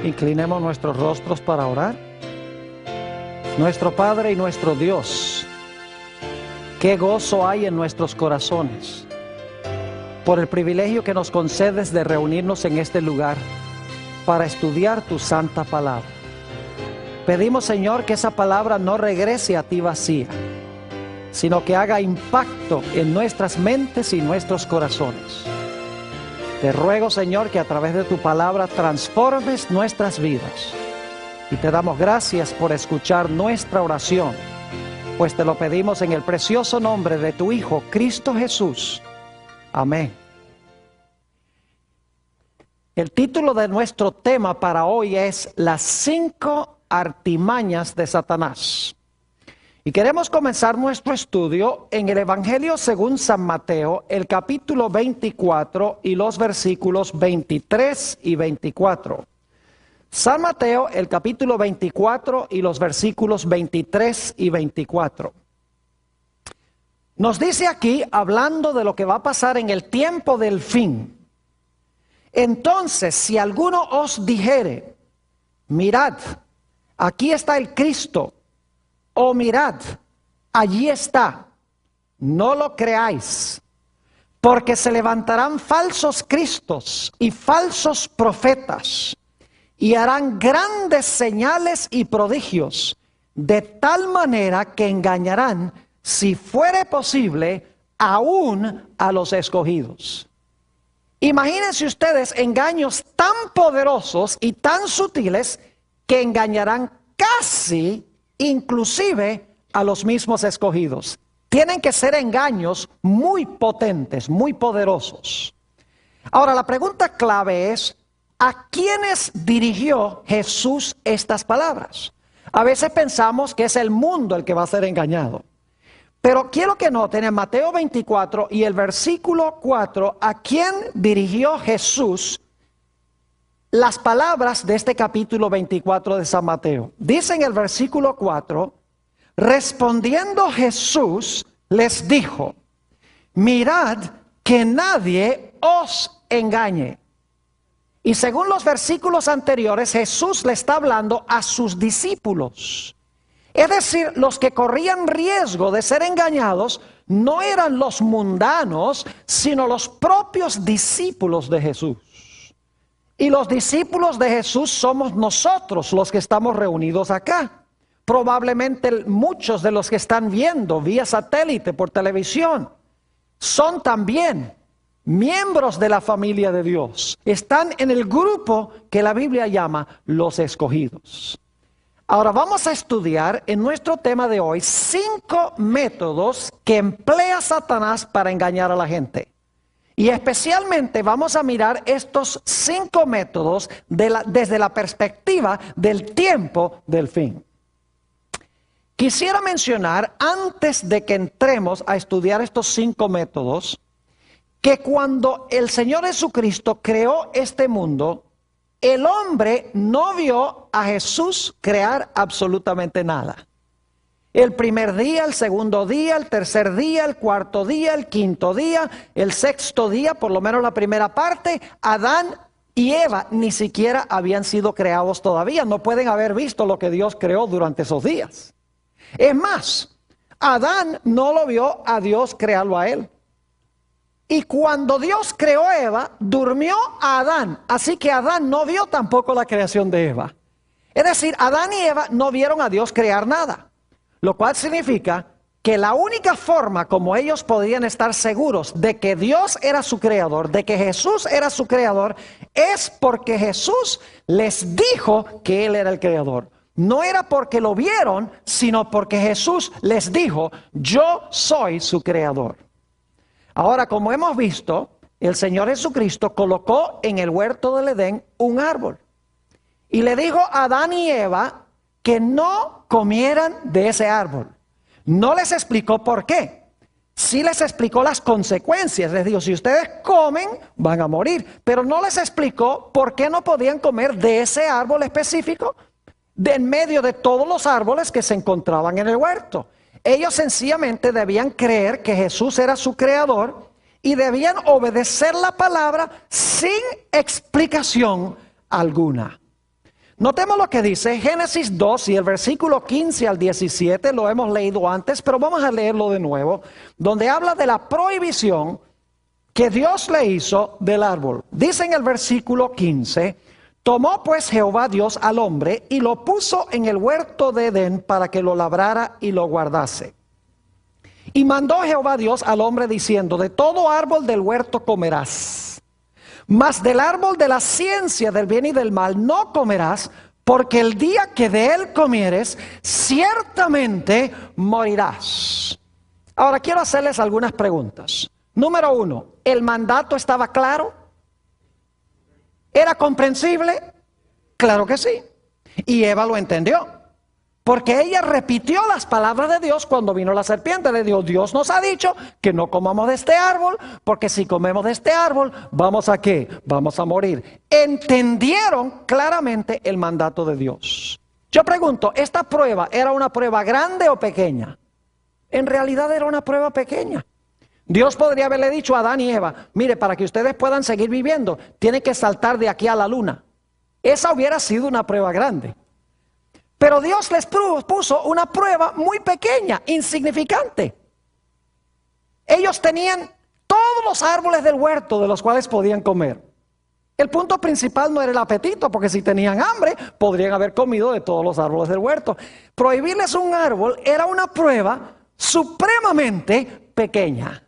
Inclinemos nuestros rostros para orar. Nuestro Padre y nuestro Dios, qué gozo hay en nuestros corazones por el privilegio que nos concedes de reunirnos en este lugar para estudiar tu santa palabra. Pedimos, Señor, que esa palabra no regrese a ti vacía, sino que haga impacto en nuestras mentes y nuestros corazones. Te ruego, Señor, que a través de tu palabra transformes nuestras vidas. Y te damos gracias por escuchar nuestra oración, pues te lo pedimos en el precioso nombre de tu Hijo, Cristo Jesús. Amén. El título de nuestro tema para hoy es Las 5 artimañas de Satanás. Y queremos comenzar nuestro estudio en el Evangelio según San Mateo, el capítulo 24 y los versículos 23 y 24. San Mateo, el capítulo 24 y los versículos 23 y 24. Nos dice aquí, hablando de lo que va a pasar en el tiempo del fin. Entonces, si alguno os dijere, mirad, aquí está el Cristo, o mirad, allí está, no lo creáis, porque se levantarán falsos cristos y falsos profetas, y harán grandes señales y prodigios, de tal manera que engañarán, si fuere posible, aún a los escogidos. Imagínense ustedes engaños tan poderosos y tan sutiles que engañarán casi, inclusive, a los mismos escogidos. Tienen que ser engaños muy potentes, muy poderosos. Ahora, la pregunta clave es, ¿a quiénes dirigió Jesús estas palabras? A veces pensamos que es el mundo el que va a ser engañado. Pero quiero que noten en Mateo 24 y el versículo 4, ¿a quién dirigió Jesús las palabras de este capítulo 24 de San Mateo? Dice en el versículo 4, respondiendo Jesús les dijo, mirad que nadie os engañe. Y según los versículos anteriores, Jesús le está hablando a sus discípulos. Es decir, los que corrían riesgo de ser engañados no eran los mundanos, sino los propios discípulos de Jesús. Y los discípulos de Jesús somos nosotros los que estamos reunidos acá. Probablemente muchos de los que están viendo vía satélite por televisión son también miembros de la familia de Dios. Están en el grupo que la Biblia llama los escogidos. Ahora vamos a estudiar en nuestro tema de hoy 5 métodos que emplea Satanás para engañar a la gente. Y especialmente vamos a mirar estos 5 métodos desde la perspectiva del tiempo del fin. Quisiera mencionar, antes de que entremos a estudiar estos 5 métodos, que cuando el Señor Jesucristo creó este mundo, el hombre no vio a Jesús crear absolutamente nada. El primer día, el segundo día, el tercer día, el cuarto día, el quinto día, el sexto día, por lo menos la primera parte, Adán y Eva ni siquiera habían sido creados todavía. No pueden haber visto lo que Dios creó durante esos días. Es más, Adán no lo vio a Dios crearlo a él. Y cuando Dios creó a Eva, durmió a Adán. Así que Adán no vio tampoco la creación de Eva. Es decir, Adán y Eva no vieron a Dios crear nada. Lo cual significa que la única forma como ellos podían estar seguros de que Dios era su creador, de que Jesús era su creador, es porque Jesús les dijo que Él era el creador. No era porque lo vieron, sino porque Jesús les dijo, yo soy su creador. Ahora, como hemos visto, el Señor Jesucristo colocó en el huerto del Edén un árbol. Y le dijo a Adán y Eva que no comieran de ese árbol. No les explicó por qué. Sí les explicó las consecuencias. Les dijo, si ustedes comen, van a morir. Pero no les explicó por qué no podían comer de ese árbol específico, de en medio de todos los árboles que se encontraban en el huerto. Ellos sencillamente debían creer que Jesús era su creador y debían obedecer la palabra sin explicación alguna. Notemos lo que dice Génesis 2 y el versículo 15 al 17, lo hemos leído antes, pero vamos a leerlo de nuevo, donde habla de la prohibición que Dios le hizo del árbol. Dice en el versículo 15, tomó pues Jehová Dios al hombre y lo puso en el huerto de Edén para que lo labrara y lo guardase. Y mandó Jehová Dios al hombre diciendo, de todo árbol del huerto comerás, mas del árbol de la ciencia del bien y del mal no comerás, porque el día que de él comieres, ciertamente morirás. Ahora quiero hacerles algunas preguntas. Número 1, ¿el mandato estaba claro? ¿Era comprensible? Claro que sí. Y Eva lo entendió. Porque ella repitió las palabras de Dios cuando vino la serpiente. Le dijo, Dios nos ha dicho que no comamos de este árbol, porque si comemos de este árbol, ¿vamos a qué? Vamos a morir. Entendieron claramente el mandato de Dios. Yo pregunto, ¿esta prueba era una prueba grande o pequeña? En realidad era una prueba pequeña. Dios podría haberle dicho a Adán y Eva, mire, para que ustedes puedan seguir viviendo, tienen que saltar de aquí a la luna. Esa hubiera sido una prueba grande. Pero Dios les puso una prueba muy pequeña, insignificante. Ellos tenían todos los árboles del huerto de los cuales podían comer. El punto principal no era el apetito, porque si tenían hambre, podrían haber comido de todos los árboles del huerto. Prohibirles un árbol era una prueba supremamente pequeña.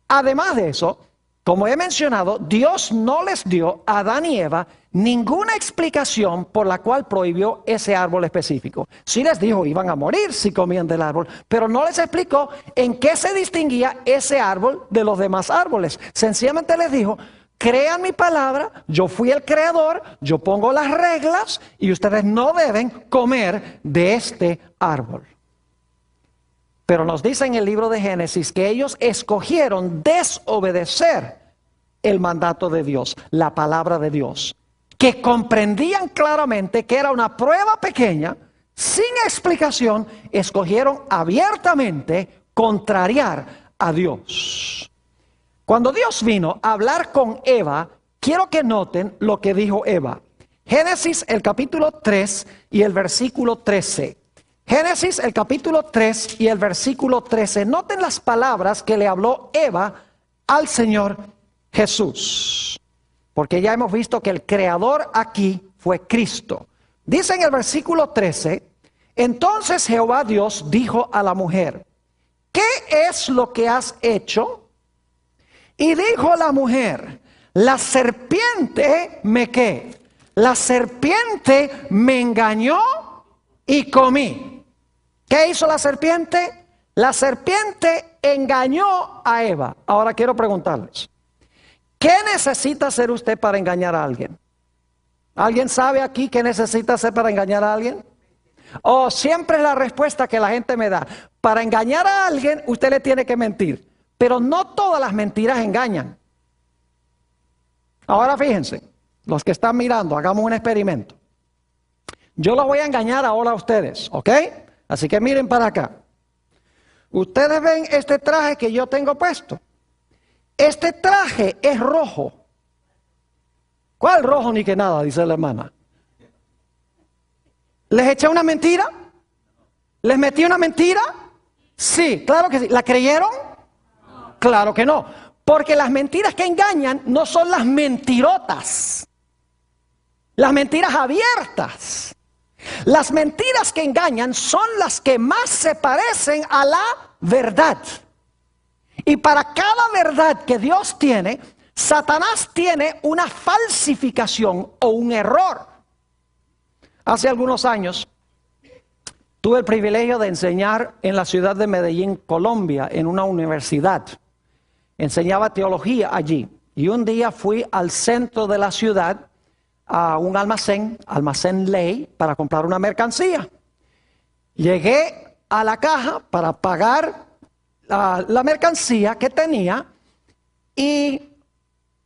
Además de eso, como he mencionado, Dios no les dio a Adán y Eva ninguna explicación por la cual prohibió ese árbol específico. Sí les dijo, iban a morir si comían del árbol, pero no les explicó en qué se distinguía ese árbol de los demás árboles. Sencillamente les dijo, crean mi palabra, yo fui el creador, yo pongo las reglas y ustedes no deben comer de este árbol. Pero nos dice en el libro de Génesis que ellos escogieron desobedecer el mandato de Dios, la palabra de Dios, que comprendían claramente que era una prueba pequeña, sin explicación, escogieron abiertamente contrariar a Dios. Cuando Dios vino a hablar con Eva, quiero que noten lo que dijo Eva. Génesis el capítulo 3 y el versículo 13. Génesis el capítulo 3 y el versículo 13. Noten las palabras que le habló Eva al Señor Jesús. Porque ya hemos visto que el creador aquí fue Cristo. Dice en el versículo 13, entonces Jehová Dios dijo a la mujer, ¿qué es lo que has hecho? Y dijo la mujer, la serpiente me ¿qué? La serpiente me engañó y comí. ¿Qué hizo la serpiente? La serpiente engañó a Eva. Ahora quiero preguntarles, ¿qué necesita hacer usted para engañar a alguien? ¿Alguien sabe aquí qué necesita hacer para engañar a alguien? Oh, siempre es la respuesta que la gente me da. Para engañar a alguien, usted le tiene que mentir. Pero no todas las mentiras engañan. Ahora fíjense, los que están mirando, hagamos un experimento. Yo los voy a engañar ahora a ustedes, ¿ok? Así que miren para acá. Ustedes ven este traje que yo tengo puesto. Este traje es rojo. ¿Cuál rojo ni que nada? Dice la hermana. ¿Les eché una mentira? ¿Les metí una mentira? Sí, claro que sí. ¿La creyeron? Claro que no. Porque las mentiras que engañan no son las mentirotas. Las mentiras abiertas. Las mentiras que engañan son las que más se parecen a la verdad. Y para cada verdad que Dios tiene, Satanás tiene una falsificación o un error. Hace algunos años tuve el privilegio de enseñar en la ciudad de Medellín, Colombia, en una universidad. Enseñaba teología allí. Y un día fui al centro de la ciudad a un almacén Ley, para comprar una mercancía. Llegué a la caja para pagar la mercancía que tenía y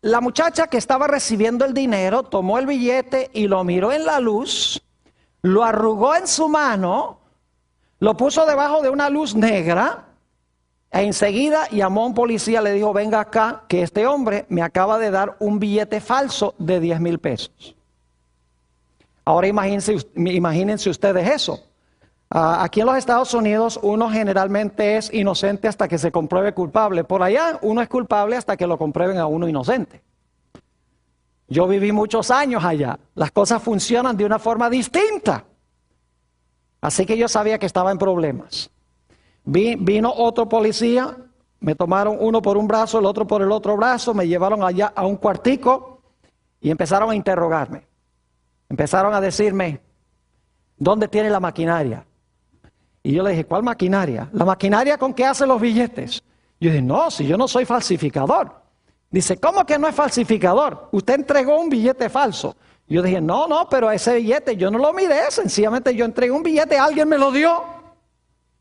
la muchacha que estaba recibiendo el dinero tomó el billete y lo miró en la luz, lo arrugó en su mano, lo puso debajo de una luz negra e enseguida llamó a un policía, le dijo, venga acá, que este hombre me acaba de dar un billete falso de 10,000 pesos. Ahora imagínense ustedes eso. Aquí en los Estados Unidos uno generalmente es inocente hasta que se compruebe culpable. Por allá uno es culpable hasta que lo comprueben a uno inocente. Yo viví muchos años allá. Las cosas funcionan de una forma distinta. Así que yo sabía que estaba en problemas. Vino otro policía, me tomaron uno por un brazo, el otro por el otro brazo, me llevaron allá a un cuartico y empezaron a interrogarme. Empezaron a decirme, ¿dónde tiene la maquinaria? Y yo le dije, ¿cuál maquinaria? La maquinaria con que hacen los billetes. Yo dije, no, si yo no soy falsificador. Dice, ¿cómo que no es falsificador? Usted entregó un billete falso. Yo dije, no, pero ese billete yo no lo miré, sencillamente yo entregué un billete, alguien me lo dio.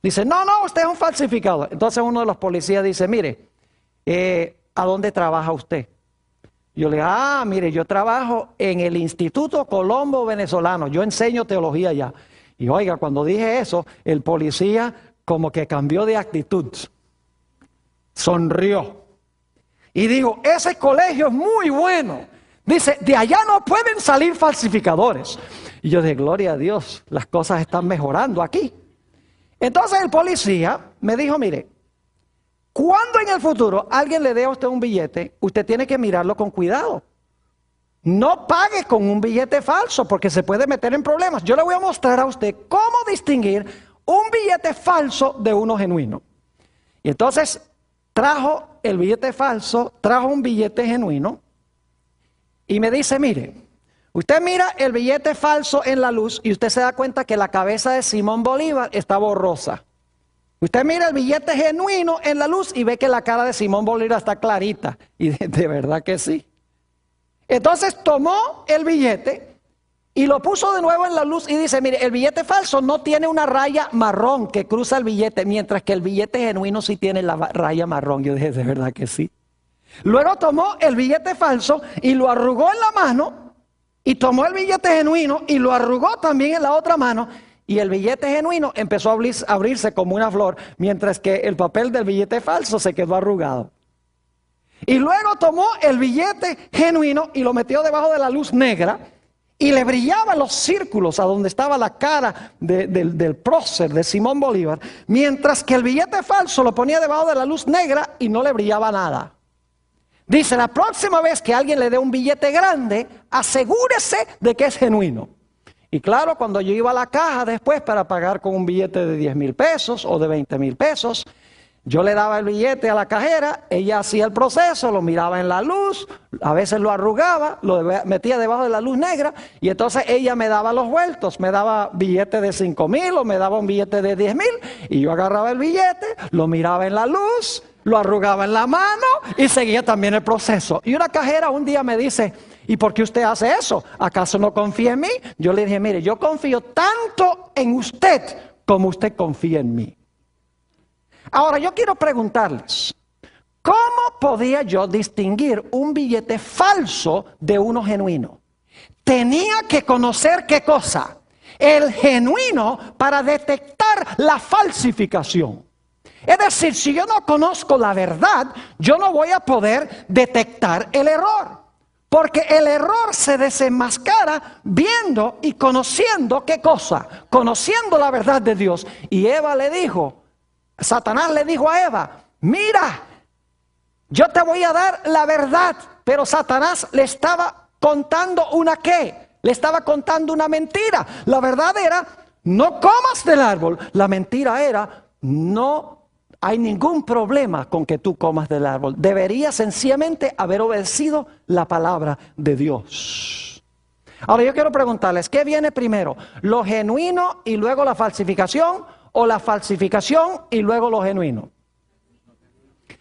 Dice, no, usted es un falsificador. Entonces uno de los policías dice, mire, ¿a dónde trabaja usted? Yo le digo, mire, yo trabajo en el Instituto Colombo Venezolano, yo enseño teología allá. Y oiga, cuando dije eso, el policía como que cambió de actitud, sonrió y dijo, ese colegio es muy bueno. Dice, de allá no pueden salir falsificadores. Y yo dije, gloria a Dios, las cosas están mejorando aquí. Entonces el policía me dijo, mire, cuando en el futuro alguien le dé a usted un billete, usted tiene que mirarlo con cuidado. No pague con un billete falso porque se puede meter en problemas. Yo le voy a mostrar a usted cómo distinguir un billete falso de uno genuino. Y entonces trajo el billete falso, trajo un billete genuino y me dice, mire, usted mira el billete falso en la luz y usted se da cuenta que la cabeza de Simón Bolívar está borrosa. Usted mira el billete genuino en la luz y ve que la cara de Simón Bolívar está clarita. Y de verdad que sí. Entonces tomó el billete y lo puso de nuevo en la luz y dice, mire, el billete falso no tiene una raya marrón que cruza el billete, mientras que el billete genuino sí tiene la raya marrón. Yo dije, de verdad que sí. Luego tomó el billete falso y lo arrugó en la mano y tomó el billete genuino y lo arrugó también en la otra mano. Y el billete genuino empezó a abrirse como una flor, mientras que el papel del billete falso se quedó arrugado. Y luego tomó el billete genuino y lo metió debajo de la luz negra y le brillaban los círculos a donde estaba la cara del prócer de Simón Bolívar, mientras que el billete falso lo ponía debajo de la luz negra y no le brillaba nada. Dice, la próxima vez que alguien le dé un billete grande, asegúrese de que es genuino. Y claro, cuando yo iba a la caja después para pagar con un billete de 10,000 pesos o de 20,000 pesos, yo le daba el billete a la cajera, ella hacía el proceso, lo miraba en la luz, a veces lo arrugaba, lo metía debajo de la luz negra y entonces ella me daba los vueltos, me daba billete de 5,000 o me daba un billete de 10,000 y yo agarraba el billete, lo miraba en la luz, lo arrugaba en la mano y seguía también el proceso. Y una cajera un día me dice, ¿y por qué usted hace eso? ¿Acaso no confía en mí? Yo le dije, mire, yo confío tanto en usted como usted confía en mí. Ahora yo quiero preguntarles, ¿cómo podía yo distinguir un billete falso de uno genuino? Tenía que conocer ¿qué cosa? El genuino para detectar la falsificación. Es decir, si yo no conozco la verdad, yo no voy a poder detectar el error. Porque el error se desenmascara viendo y conociendo ¿qué cosa? Conociendo la verdad de Dios. Y Eva le dijo, Satanás le dijo a Eva, mira, yo te voy a dar la verdad. Pero Satanás le estaba contando una ¿qué? Le estaba contando una mentira. La verdad era, no comas del árbol. La mentira era, no hay ningún problema con que tú comas del árbol. Deberías sencillamente haber obedecido la palabra de Dios. Ahora yo quiero preguntarles, ¿qué viene primero? ¿Lo genuino y luego la falsificación? ¿O la falsificación y luego lo genuino?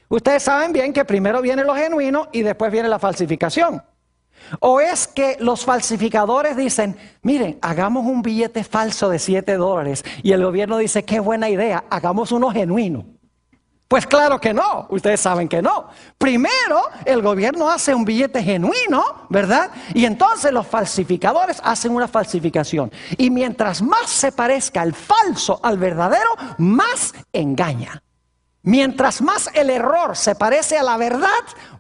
Ustedes saben bien que primero viene lo genuino y después viene la falsificación. ¿O es que los falsificadores dicen, miren, hagamos un billete falso de $7 y el gobierno dice, qué buena idea, hagamos uno genuino? Pues claro que no, ustedes saben que no. Primero el gobierno hace un billete genuino, ¿verdad? Y entonces los falsificadores hacen una falsificación. Y mientras más se parezca el falso al verdadero, más engaña. Mientras más el error se parece a la verdad,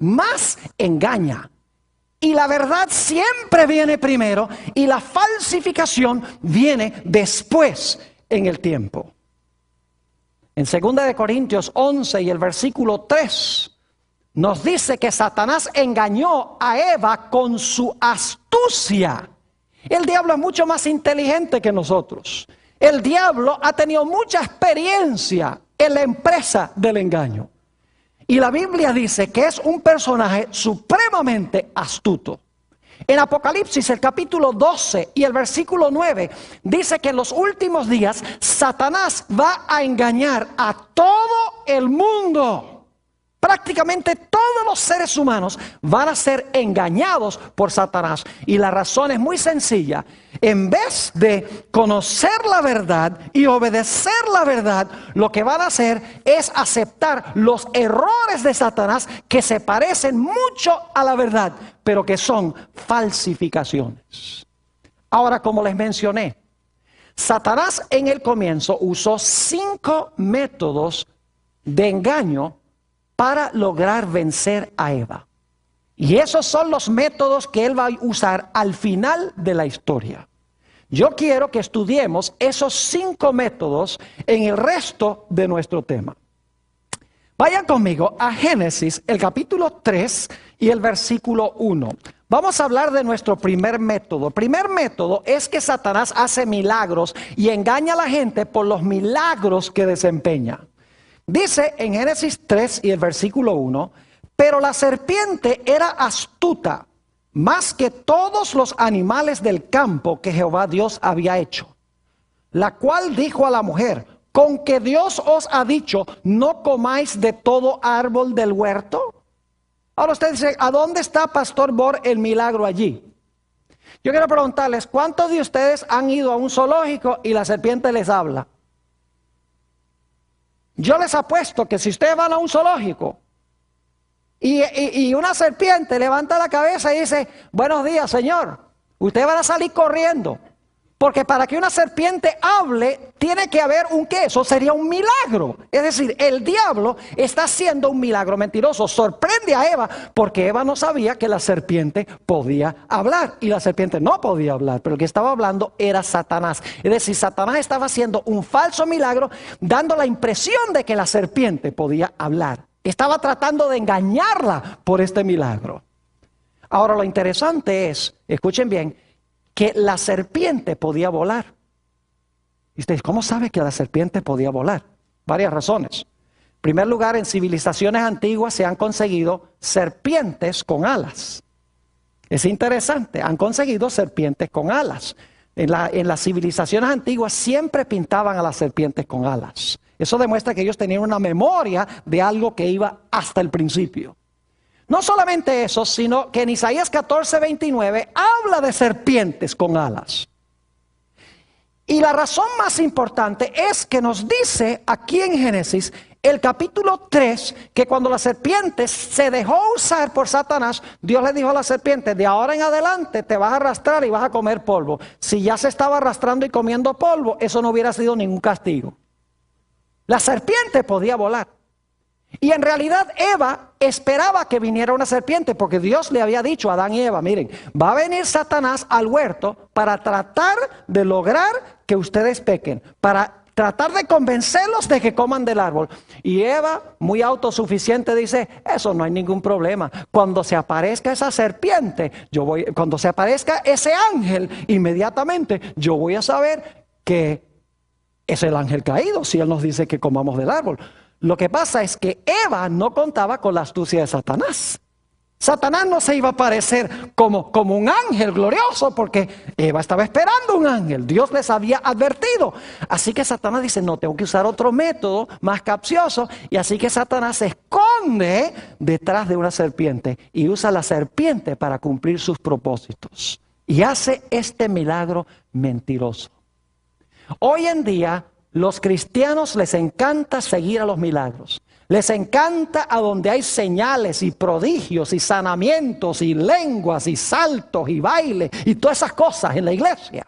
más engaña. Y la verdad siempre viene primero y la falsificación viene después en el tiempo. En 2 de Corintios 11 y el versículo 3 nos dice que Satanás engañó a Eva con su astucia. El diablo es mucho más inteligente que nosotros. El diablo ha tenido mucha experiencia en la empresa del engaño. Y la Biblia dice que es un personaje supremamente astuto. En Apocalipsis, el capítulo 12 y el versículo 9, dice que en los últimos días Satanás va a engañar a todo el mundo. Prácticamente todos los seres humanos van a ser engañados por Satanás. Y la razón es muy sencilla. En vez de conocer la verdad y obedecer la verdad, lo que van a hacer es aceptar los errores de Satanás que se parecen mucho a la verdad, pero que son falsificaciones. Ahora, como les mencioné, Satanás en el comienzo usó 5 métodos de engaño para lograr vencer a Eva. Y esos son los métodos que él va a usar al final de la historia. Yo quiero que estudiemos esos 5 métodos en el resto de nuestro tema. Vayan conmigo a Génesis, el capítulo 3 y el versículo 1. Vamos a hablar de nuestro primer método. El primer método es que Satanás hace milagros y engaña a la gente por los milagros que desempeña. Dice en Génesis 3 y el versículo 1, pero la serpiente era astuta más que todos los animales del campo que Jehová Dios había hecho, la cual dijo a la mujer, ¿con que Dios os ha dicho, no comáis de todo árbol del huerto? Ahora usted dice, ¿a dónde está, Pastor Bor, el milagro allí? Yo quiero preguntarles, ¿cuántos de ustedes han ido a un zoológico y la serpiente les habla? Yo les apuesto que si ustedes van a un zoológico y una serpiente levanta la cabeza y dice, buenos días, señor, ustedes van a salir corriendo. Porque para que una serpiente hable, tiene que haber un qué, eso sería un milagro. Es decir, el diablo está haciendo un milagro mentiroso. Sorprende a Eva porque Eva no sabía que la serpiente podía hablar. Y la serpiente no podía hablar, pero el que estaba hablando era Satanás. Es decir, Satanás estaba haciendo un falso milagro, dando la impresión de que la serpiente podía hablar. Estaba tratando de engañarla por este milagro. Ahora lo interesante es, escuchen bien, que la serpiente podía volar. Y ustedes, ¿cómo sabe que la serpiente podía volar? Varias razones. En primer lugar, en civilizaciones antiguas se han conseguido serpientes con alas. Es interesante, han conseguido serpientes con alas. En las civilizaciones antiguas siempre pintaban a las serpientes con alas. Eso demuestra que ellos tenían una memoria de algo que iba hasta el principio. No solamente eso, sino que en Isaías 14:29 habla de serpientes con alas. Y la razón más importante es que nos dice aquí en Génesis, el capítulo 3, que cuando la serpiente se dejó usar por Satanás, Dios le dijo a la serpiente, de ahora en adelante te vas a arrastrar y vas a comer polvo. Si ya se estaba arrastrando y comiendo polvo, eso no hubiera sido ningún castigo. La serpiente podía volar. Y en realidad Eva esperaba que viniera una serpiente porque Dios le había dicho a Adán y Eva, miren, va a venir Satanás al huerto para tratar de lograr que ustedes pequen, para tratar de convencerlos de que coman del árbol. Y Eva, muy autosuficiente, dice, eso no hay ningún problema. Cuando se aparezca esa serpiente, cuando se aparezca ese ángel, inmediatamente yo voy a saber que es el ángel caído si él nos dice que comamos del árbol. Lo que pasa es que Eva no contaba con la astucia de Satanás. Satanás no se iba a aparecer como un ángel glorioso porque Eva estaba esperando un ángel. Dios les había advertido. Así que Satanás dice, no, tengo que usar otro método más capcioso. Y así que Satanás se esconde detrás de una serpiente y usa la serpiente para cumplir sus propósitos. Y hace este milagro mentiroso. Hoy en día, los cristianos les encanta seguir a los milagros. Les encanta a donde hay señales y prodigios y sanamientos y lenguas y saltos y bailes y todas esas cosas en la iglesia.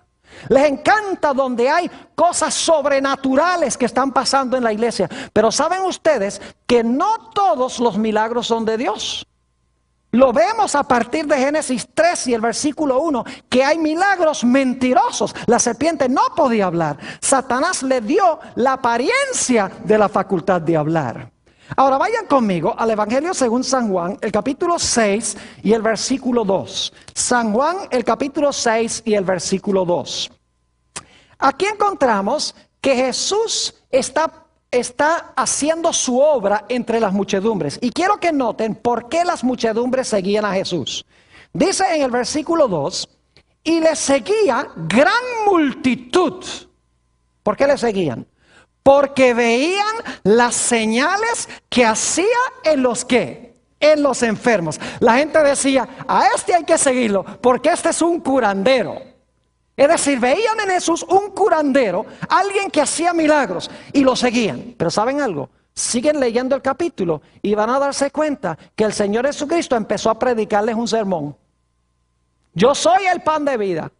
Les encanta donde hay cosas sobrenaturales que están pasando en la iglesia. Pero ¿saben ustedes que no todos los milagros son de Dios? Lo vemos a partir de Génesis 3 y el versículo 1, que hay milagros mentirosos. La serpiente no podía hablar. Satanás le dio la apariencia de la facultad de hablar. Ahora vayan conmigo al Evangelio según San Juan, el capítulo 6 y el versículo 2. San Juan, el capítulo 6 y el versículo 2. Aquí encontramos que Jesús está haciendo su obra entre las muchedumbres. Y quiero que noten por qué las muchedumbres seguían a Jesús. Dice en el versículo 2, y le seguía gran multitud. ¿Por qué le seguían? Porque veían las señales que hacía en los ¿qué? En los enfermos. La gente decía, a este hay que seguirlo, porque este es un curandero. Es decir, veían en Jesús un curandero, alguien que hacía milagros, y lo seguían. Pero ¿saben algo? Siguen leyendo el capítulo y van a darse cuenta que el Señor Jesucristo empezó a predicarles un sermón. Yo soy el pan de vida.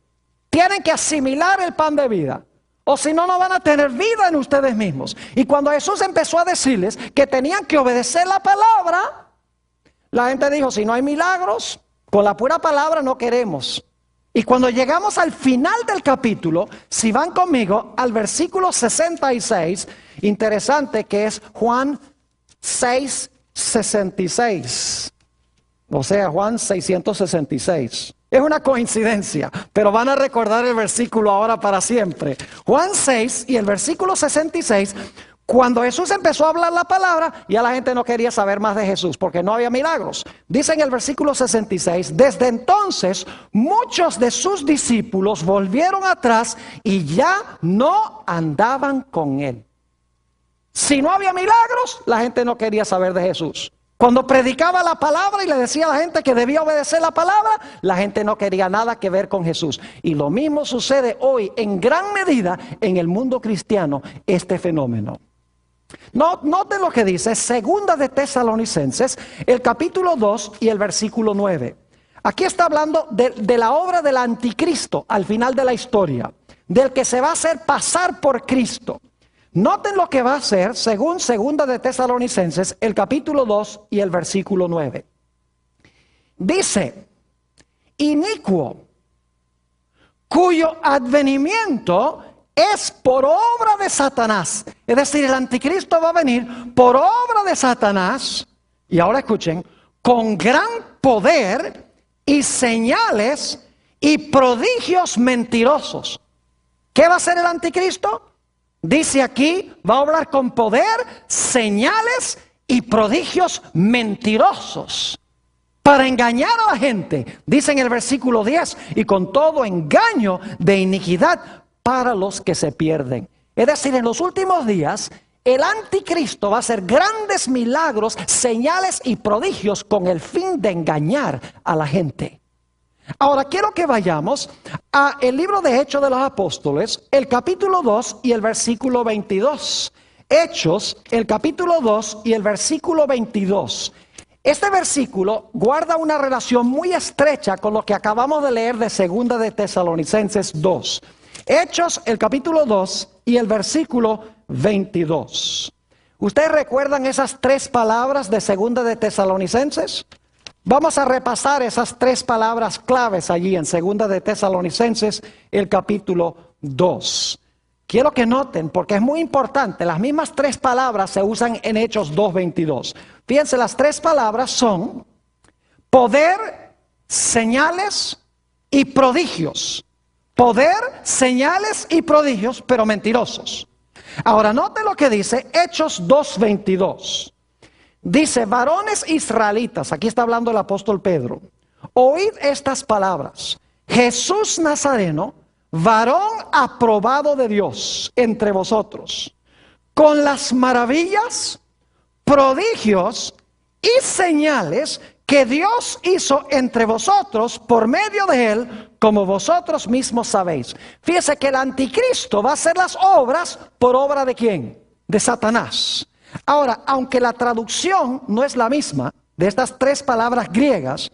Tienen que asimilar el pan de vida, o si no, no van a tener vida en ustedes mismos. Y cuando Jesús empezó a decirles que tenían que obedecer la palabra, la gente dijo, si no hay milagros, con la pura palabra no queremos. Y cuando llegamos al final del capítulo, si van conmigo al versículo 66, interesante que es Juan 6:66. O sea, Juan 666. Es una coincidencia, pero van a recordar el versículo ahora para siempre. Juan 6 y el versículo 66, cuando Jesús empezó a hablar la palabra, ya la gente no quería saber más de Jesús, porque no había milagros. Dice en el versículo 66, desde entonces muchos de sus discípulos volvieron atrás y ya no andaban con él. Si no había milagros, la gente no quería saber de Jesús. Cuando predicaba la palabra y le decía a la gente que debía obedecer la palabra, la gente no quería nada que ver con Jesús. Y lo mismo sucede hoy en gran medida en el mundo cristiano, este fenómeno. Noten lo que dice Segunda de Tesalonicenses, el capítulo 2 y el versículo 9. Aquí está hablando de la obra del anticristo al final de la historia, del que se va a hacer pasar por Cristo. Noten lo que va a hacer según Segunda de Tesalonicenses, el capítulo 2 y el versículo 9. Dice, inicuo, cuyo advenimiento es por obra de Satanás. Es decir, el anticristo va a venir por obra de Satanás. Y ahora escuchen, con gran poder y señales y prodigios mentirosos. ¿Qué va a hacer el anticristo? Dice aquí, va a obrar con poder, señales y prodigios mentirosos para engañar a la gente. Dice en el versículo 10, y con todo engaño de iniquidad para los que se pierden. Es decir, en los últimos días, el anticristo va a hacer grandes milagros, señales y prodigios con el fin de engañar a la gente. Ahora quiero que vayamos a el libro de Hechos de los Apóstoles, el capítulo 2 y el versículo 22. Hechos, el capítulo 2 y el versículo 22. Este versículo guarda una relación muy estrecha con lo que acabamos de leer de Segunda de Tesalonicenses 2. Hechos, el capítulo 2 y el versículo 22. ¿Ustedes recuerdan esas tres palabras de Segunda de Tesalonicenses? Vamos a repasar esas tres palabras claves allí en Segunda de Tesalonicenses, el capítulo 2. Quiero que noten, porque es muy importante, las mismas tres palabras se usan en Hechos 2:22. Fíjense, las tres palabras son poder, señales y prodigios. Poder, señales y prodigios, pero mentirosos. Ahora noten lo que dice Hechos 2:22. Dice, varones israelitas, aquí está hablando el apóstol Pedro, oíd estas palabras. Jesús Nazareno, varón aprobado de Dios entre vosotros, con las maravillas, prodigios y señales que Dios hizo entre vosotros por medio de él, como vosotros mismos sabéis. Fíjese que el anticristo va a hacer las obras por obra de ¿quién? De Satanás. Ahora, aunque la traducción no es la misma de estas tres palabras griegas,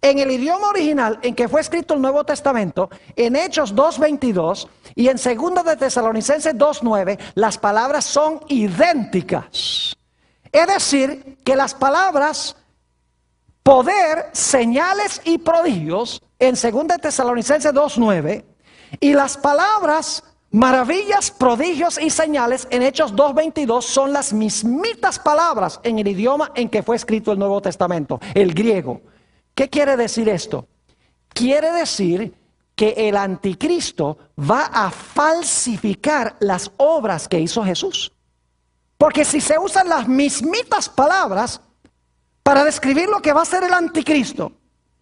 en el idioma original en que fue escrito el Nuevo Testamento, en Hechos 2:22 y en Segunda de Tesalonicenses 2:9, las palabras son idénticas. Es decir, que las palabras poder, señales y prodigios en 2 Tesalonicenses 2:9, y las palabras maravillas, prodigios y señales en Hechos 2:22 son las mismitas palabras en el idioma en que fue escrito el Nuevo Testamento, el griego. ¿Qué quiere decir esto? Quiere decir que el anticristo va a falsificar las obras que hizo Jesús. Porque si se usan las mismitas palabras para describir lo que va a ser el anticristo,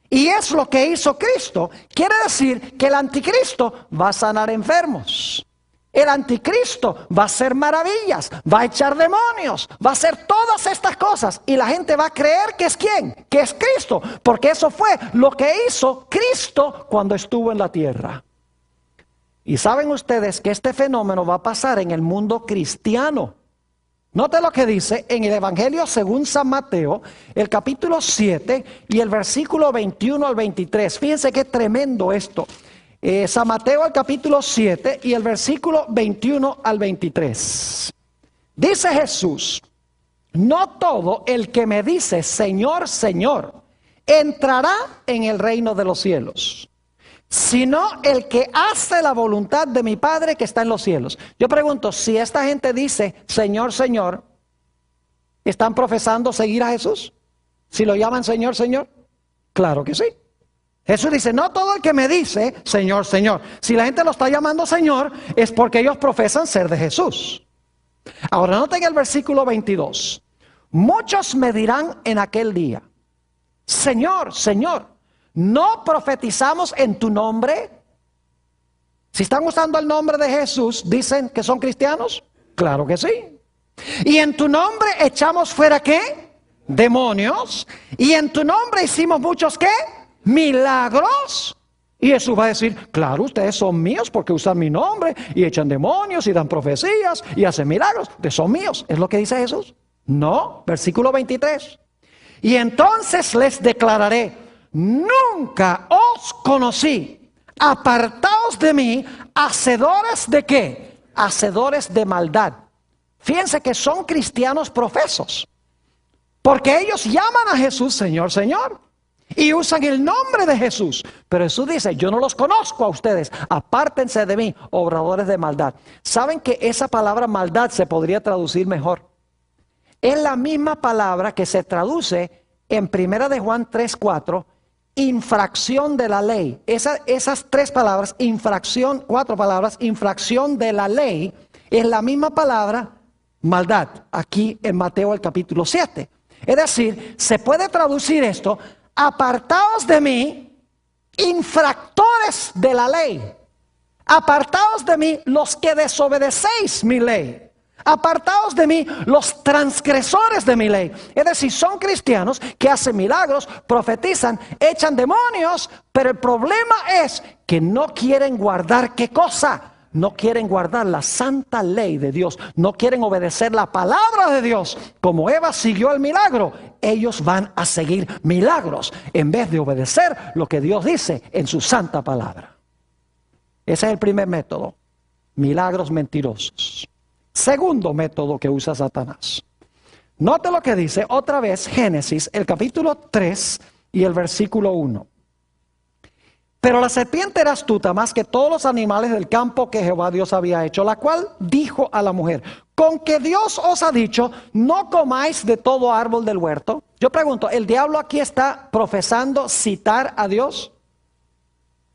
y es lo que hizo Cristo, quiere decir que el anticristo va a sanar enfermos. El anticristo va a hacer maravillas, va a echar demonios, va a hacer todas estas cosas. Y la gente va a creer que es ¿quién? Que es Cristo. Porque eso fue lo que hizo Cristo cuando estuvo en la tierra. Y saben ustedes que este fenómeno va a pasar en el mundo cristiano. Note lo que dice en el Evangelio según San Mateo, el capítulo 7 y el versículo 21 al 23. Fíjense qué tremendo esto. San Mateo, el capítulo 7 y el versículo 21 al 23. Dice Jesús: no todo el que me dice Señor, Señor, entrará en el reino de los cielos, sino el que hace la voluntad de mi Padre que está en los cielos. Yo pregunto, si esta gente dice Señor, Señor, ¿están profesando seguir a Jesús? ¿Si lo llaman Señor, Señor? Claro que sí. Jesús dice, no todo el que me dice Señor, Señor. Si la gente lo está llamando Señor, es porque ellos profesan ser de Jesús. Ahora noten el versículo 22. Muchos me dirán en aquel día, Señor, Señor, ¿no profetizamos en tu nombre? Si están usando el nombre de Jesús, ¿dicen que son cristianos? Claro que sí. ¿Y en tu nombre echamos fuera qué? Demonios. ¿Y en tu nombre hicimos muchos qué? Milagros. Y Jesús va a decir, claro, ustedes son míos porque usan mi nombre y echan demonios y dan profecías y hacen milagros. Ustedes son míos. ¿Es lo que dice Jesús? No, versículo 23. Y entonces les declararé, nunca os conocí, apartaos de mí, hacedores de qué? Hacedores de maldad. Fíjense que son cristianos profesos, porque ellos llaman a Jesús Señor, Señor, y usan el nombre de Jesús. Pero Jesús dice, yo no los conozco a ustedes, apártense de mí, obradores de maldad. ¿Saben que esa palabra maldad se podría traducir mejor? Es la misma palabra que se traduce en 1 de Juan 3:4, infracción de la ley. Esas tres palabras, infracción, cuatro palabras, infracción de la ley, es la misma palabra maldad, aquí en Mateo el capítulo 7. Es decir, se puede traducir esto, apartaos de mí, infractores de la ley. Apartaos de mí los que desobedecéis mi ley. Apartaos de mí los transgresores de mi ley. Es decir, son cristianos que hacen milagros, profetizan, echan demonios, pero el problema es que no quieren guardar ¿qué cosa? No quieren guardar la santa ley de Dios, no quieren obedecer la palabra de Dios. Como Eva siguió el milagro, ellos van a seguir milagros en vez de obedecer lo que Dios dice en su santa palabra. Ese es el primer método, milagros mentirosos. Segundo método que usa Satanás. Note lo que dice otra vez Génesis, el capítulo 3 y el versículo 1. Pero la serpiente era astuta más que todos los animales del campo que Jehová Dios había hecho, la cual dijo a la mujer, con que Dios os ha dicho, no comáis de todo árbol del huerto. Yo pregunto, ¿el diablo aquí está profesando citar a Dios?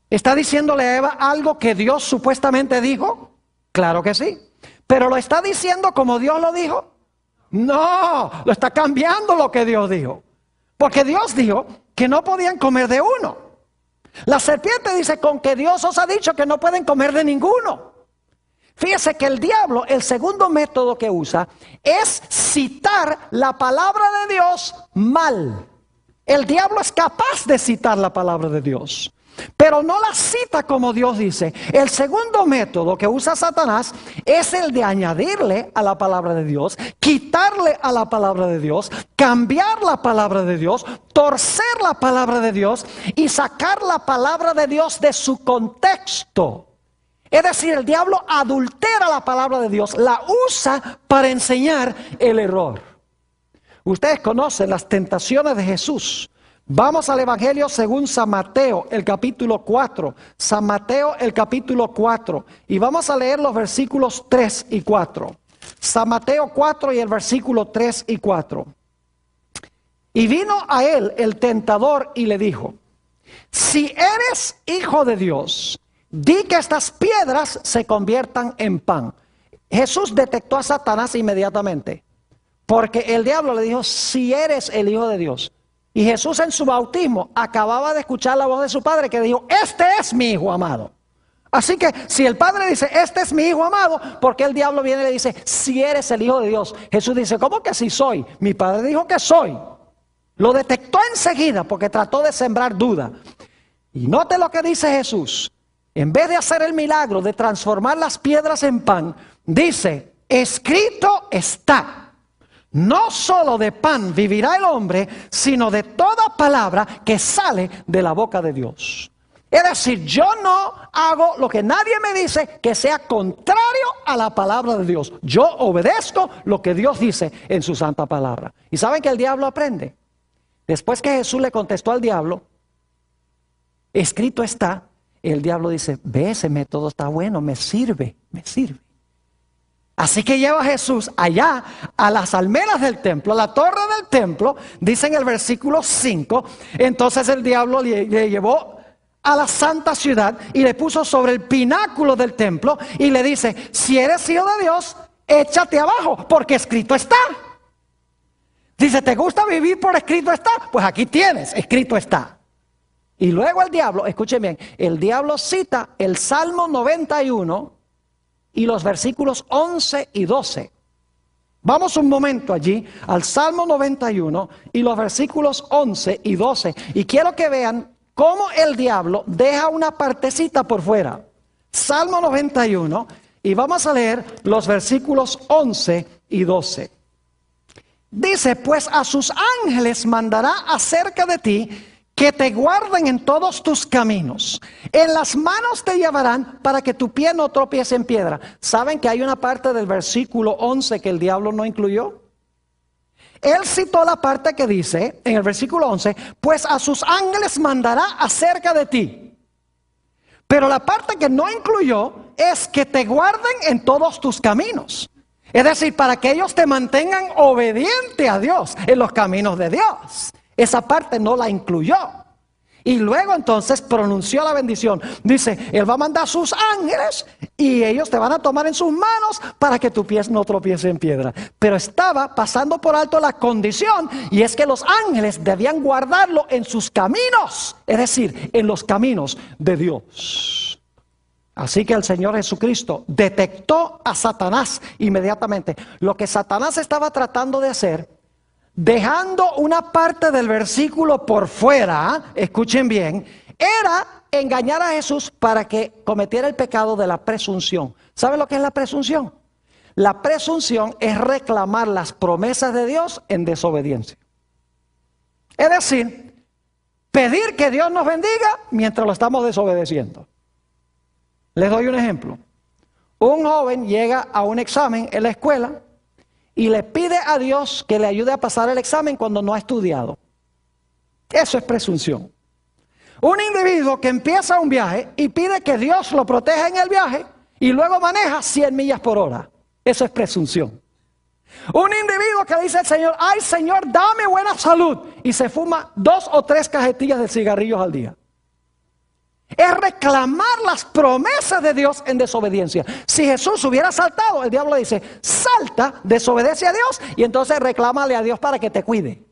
¿Está diciéndole a Eva algo que Dios supuestamente dijo? Claro que sí. ¿Pero lo está diciendo como Dios lo dijo? No, lo está cambiando lo que Dios dijo. Porque Dios dijo que no podían comer de uno. La serpiente dice, con que Dios os ha dicho que no pueden comer de ninguno. Fíjese que el diablo, el segundo método que usa, es citar la palabra de Dios mal. El diablo es capaz de citar la palabra de Dios, pero no la cita como Dios dice. El segundo método que usa Satanás es el de añadirle a la palabra de Dios, quitarle a la palabra de Dios, cambiar la palabra de Dios, torcer la palabra de Dios y sacar la palabra de Dios de su contexto. Es decir, el diablo adultera la palabra de Dios, la usa para enseñar el error. Ustedes conocen las tentaciones de Jesús Vamos al Evangelio según San Mateo, el capítulo 4. San Mateo, el capítulo 4. Y vamos a leer los versículos 3 y 4. San Mateo 4 y el versículo 3 y 4. Y vino a él el tentador y le dijo: si eres hijo de Dios, di que estas piedras se conviertan en pan. Jesús detectó a Satanás inmediatamente, porque el diablo le dijo: si eres el hijo de Dios. Y Jesús en su bautismo acababa de escuchar la voz de su padre que dijo: este es mi hijo amado. Así que si el padre dice: este es mi hijo amado, porque el diablo viene y le dice: si eres el hijo de Dios. Jesús dice: ¿cómo que si soy? Mi padre dijo que soy. Lo detectó enseguida porque trató de sembrar duda. Y note lo que dice Jesús. En vez de hacer el milagro de transformar las piedras en pan, dice: escrito está. No solo de pan vivirá el hombre, sino de toda palabra que sale de la boca de Dios. Es decir, yo no hago lo que nadie me dice que sea contrario a la palabra de Dios. Yo obedezco lo que Dios dice en su santa palabra. ¿Y saben que el diablo aprende? Después que Jesús le contestó al diablo: escrito está, el diablo dice: ve, ese método está bueno, me sirve, me sirve. Así que lleva a Jesús allá a las almenas del templo, a la torre del templo, dice en el versículo 5. Entonces el diablo le llevó a la santa ciudad y le puso sobre el pináculo del templo y le dice: si eres hijo de Dios, échate abajo, porque escrito está. Dice: ¿te gusta vivir por escrito está? Pues aquí tienes, escrito está. Y luego el diablo, escuchen bien, el diablo cita el Salmo 91 y los versículos 11 y 12. Vamos un momento allí al Salmo 91 y los versículos 11 y 12. Y quiero que vean cómo el diablo deja una partecita por fuera. Salmo 91 y vamos a leer los versículos 11 y 12. Dice: pues a sus ángeles mandará acerca de ti, que te guarden en todos tus caminos. En las manos te llevarán para que tu pie no tropiece en piedra. ¿Saben que hay una parte del versículo 11 que el diablo no incluyó? Él citó la parte que dice en el versículo 11: pues a sus ángeles mandará acerca de ti. Pero la parte que no incluyó es que te guarden en todos tus caminos. Es decir, para que ellos te mantengan obediente a Dios en los caminos de Dios. Esa parte no la incluyó. Y luego entonces pronunció la bendición. Dice: él va a mandar a sus ángeles y ellos te van a tomar en sus manos para que tu pie no tropiece en piedra. Pero estaba pasando por alto la condición, y es que los ángeles debían guardarlo en sus caminos. Es decir, en los caminos de Dios. Así que el Señor Jesucristo detectó a Satanás inmediatamente. Lo que Satanás estaba tratando de hacer, dejando una parte del versículo por fuera, escuchen bien, era engañar a Jesús para que cometiera el pecado de la presunción. ¿Saben lo que es la presunción? La presunción es reclamar las promesas de Dios en desobediencia. Es decir, pedir que Dios nos bendiga mientras lo estamos desobedeciendo. Les doy un ejemplo. Un joven llega a un examen en la escuela y le pide a Dios que le ayude a pasar el examen cuando no ha estudiado. Eso es presunción. Un individuo que empieza un viaje y pide que Dios lo proteja en el viaje y luego maneja 100 millas por hora. Eso es presunción. Un individuo que le dice al Señor: ay Señor, dame buena salud, y se fuma 2 o 3 cajetillas de cigarrillos al día. Es reclamar las promesas de Dios en desobediencia. Si Jesús hubiera saltado, el diablo dice: salta, desobedece a Dios y entonces reclámale a Dios para que te cuide.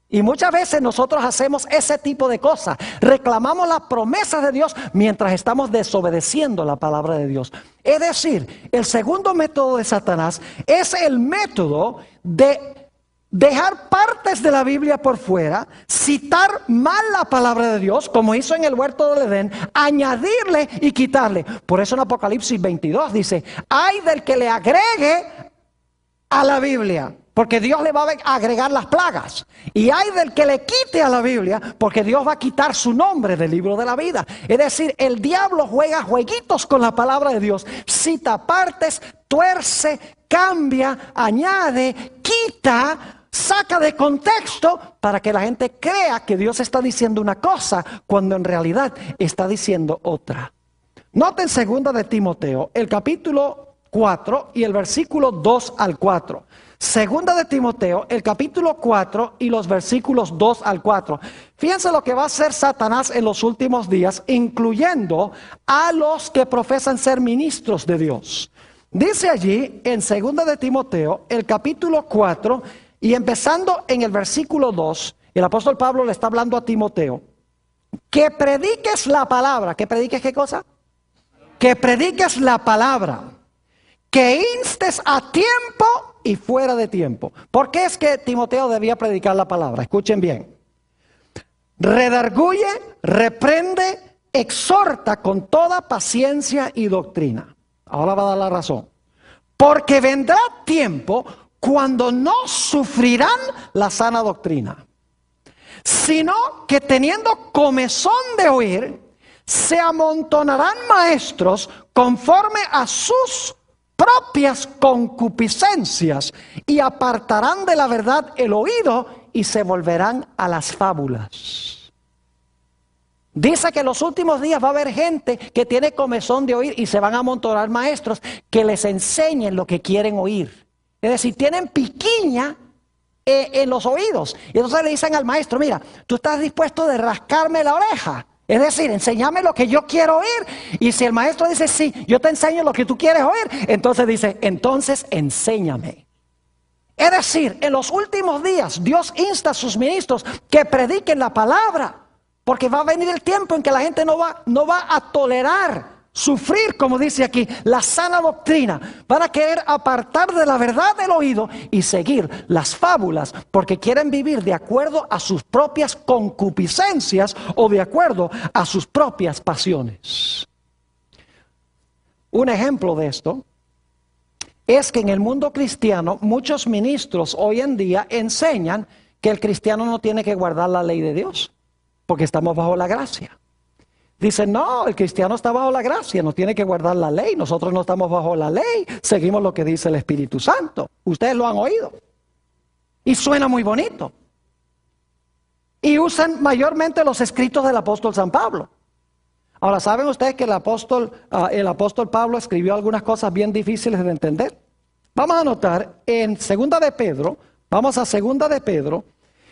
Y muchas veces nosotros hacemos ese tipo de cosas. Reclamamos las promesas de Dios mientras estamos desobedeciendo la palabra de Dios. Es decir, el segundo método de Satanás es el método de dejar partes de la Biblia por fuera, citar mal la palabra de Dios, como hizo en el huerto del Edén, añadirle y quitarle. Por eso en Apocalipsis 22 dice: ay del que le agregue a la Biblia, porque Dios le va a agregar las plagas. Y hay del que le quite a la Biblia, porque Dios va a quitar su nombre del libro de la vida. Es decir, el diablo juega jueguitos con la palabra de Dios. Cita partes, tuerce, cambia, añade, quita, saca de contexto para que la gente crea que Dios está diciendo una cosa cuando en realidad está diciendo otra. Noten 2 de Timoteo, el capítulo 4 y el versículo 2 al 4. 2 de Timoteo, el capítulo 4 y los versículos 2 al 4. Fíjense lo que va a hacer Satanás en los últimos días, incluyendo a los que profesan ser ministros de Dios. Dice allí en 2 de Timoteo, el capítulo 4 y empezando en el versículo 2, el apóstol Pablo le está hablando a Timoteo, que prediques la palabra. ¿Que prediques qué cosa? Que prediques la palabra, que instes a tiempo y fuera de tiempo. ¿Por qué es que Timoteo debía predicar la palabra? Escuchen bien. Redarguye, reprende, exhorta con toda paciencia y doctrina. Ahora va a dar la razón. Porque vendrá tiempo cuando no sufrirán la sana doctrina, sino que teniendo comezón de oír, se amontonarán maestros conforme a sus propias concupiscencias y apartarán de la verdad el oído y se volverán a las fábulas. Dice que en los últimos días va a haber gente que tiene comezón de oír y se van a amontonar maestros que les enseñen lo que quieren oír. Es decir, tienen piquiña en los oídos. Y entonces le dicen al maestro, mira, tú estás dispuesto de rascarme la oreja. Es decir, enséñame lo que yo quiero oír. Y si el maestro dice, sí, yo te enseño lo que tú quieres oír, entonces dice, entonces enséñame. Es decir, en los últimos días Dios insta a sus ministros que prediquen la palabra, porque va a venir el tiempo en que la gente no va a tolerar sufrir, como dice aquí, la sana doctrina. Van a querer apartar de la verdad del oído y seguir las fábulas, porque quieren vivir de acuerdo a sus propias concupiscencias o de acuerdo a sus propias pasiones. Un ejemplo de esto es que en el mundo cristiano muchos ministros hoy en día enseñan que el cristiano no tiene que guardar la ley de Dios, porque estamos bajo la gracia. Dicen, no, el cristiano está bajo la gracia, no tiene que guardar la ley. Nosotros no estamos bajo la ley, seguimos lo que dice el Espíritu Santo. Ustedes lo han oído. Y suena muy bonito. Y usan mayormente los escritos del apóstol San Pablo. Ahora, ¿saben ustedes que el apóstol Pablo escribió algunas cosas bien difíciles de entender? Vamos a notar en 2 de Pedro, vamos a 2 de Pedro,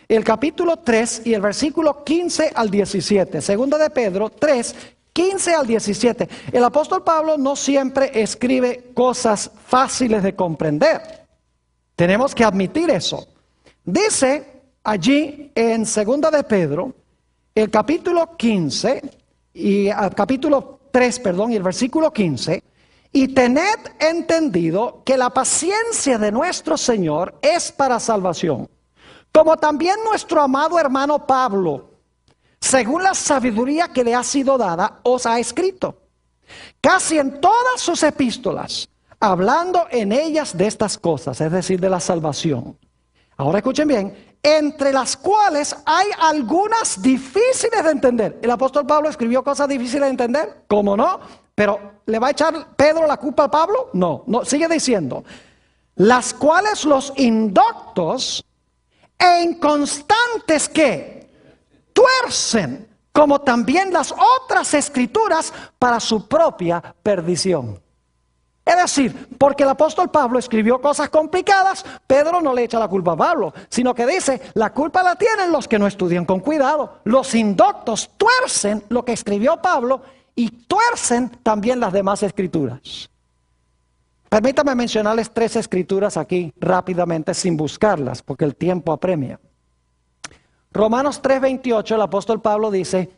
el capítulo 3 y el versículo 15 al 17. 2 de Pedro 3, 15 al 17. El apóstol Pablo no siempre escribe cosas fáciles de comprender. Tenemos que admitir eso. Dice allí en 2 de Pedro, el capítulo 15 y capítulo 3, y el versículo 15. Y tened entendido que la paciencia de nuestro Señor es para salvación, como también nuestro amado hermano Pablo, según la sabiduría que le ha sido dada, os ha escrito, casi en todas sus epístolas, hablando en ellas de estas cosas, es decir, de la salvación. Ahora escuchen bien, entre las cuales hay algunas difíciles de entender. ¿El apóstol Pablo escribió cosas difíciles de entender? ¿Cómo no? Pero ¿le va a echar Pedro la culpa a Pablo? No, sigue diciendo, las cuales los indoctos e inconstantes que tuercen, como también las otras escrituras, para su propia perdición. Es decir, porque el apóstol Pablo escribió cosas complicadas, Pedro no le echa la culpa a Pablo, sino que dice, la culpa la tienen los que no estudian con cuidado. Los indoctos tuercen lo que escribió Pablo y tuercen también las demás escrituras. Permítame mencionarles 3 escrituras aquí rápidamente sin buscarlas, porque el tiempo apremia. Romanos 3:28, el apóstol Pablo dice,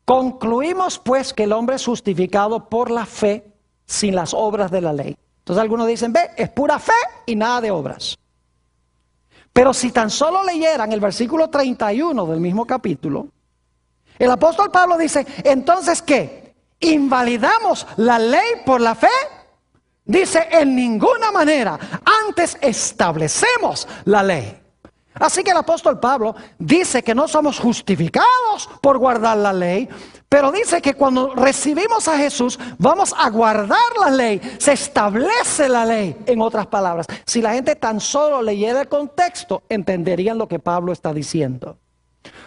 concluimos pues que el hombre es justificado por la fe sin las obras de la ley. Entonces algunos dicen, ve, es pura fe y nada de obras. Pero si tan solo leyeran el versículo 31 del mismo capítulo, el apóstol Pablo dice, entonces ¿qué? ¿Invalidamos la ley por la fe? Dice, en ninguna manera, antes establecemos la ley. Así que el apóstol Pablo dice que no somos justificados por guardar la ley, Pero dice que cuando recibimos a Jesús, vamos a guardar la ley. Se establece la ley, en otras palabras. Si la gente tan solo leyera el contexto, entenderían lo que Pablo está diciendo.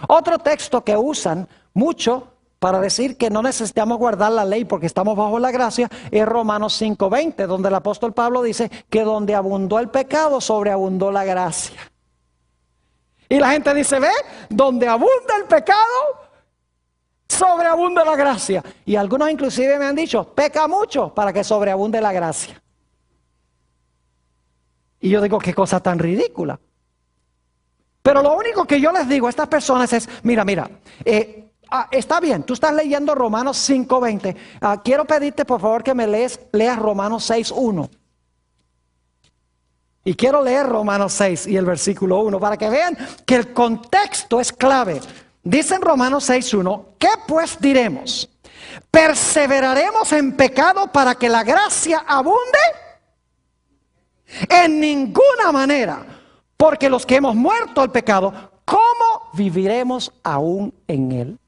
Otro texto que usan mucho para decir que no necesitamos guardar la ley porque estamos bajo la gracia es Romanos 5:20, donde el apóstol Pablo dice que donde abundó el pecado, sobreabundó la gracia. Y la gente dice, ve, donde abunda el pecado, sobreabunda la gracia. Y algunos inclusive me han dicho, peca mucho para que sobreabunde la gracia. Y yo digo, qué cosa tan ridícula. Pero lo único que yo les digo a estas personas es, mira, está bien, tú estás leyendo Romanos 5:20. Quiero pedirte por favor que me leas Romanos 6:1. Y quiero leer Romanos 6 y el versículo 1 para que vean que el contexto es clave. Dice en Romanos 6:1, ¿qué pues diremos? ¿Perseveraremos en pecado para que la gracia abunde? En ninguna manera, porque los que hemos muerto al pecado, ¿cómo viviremos aún en él?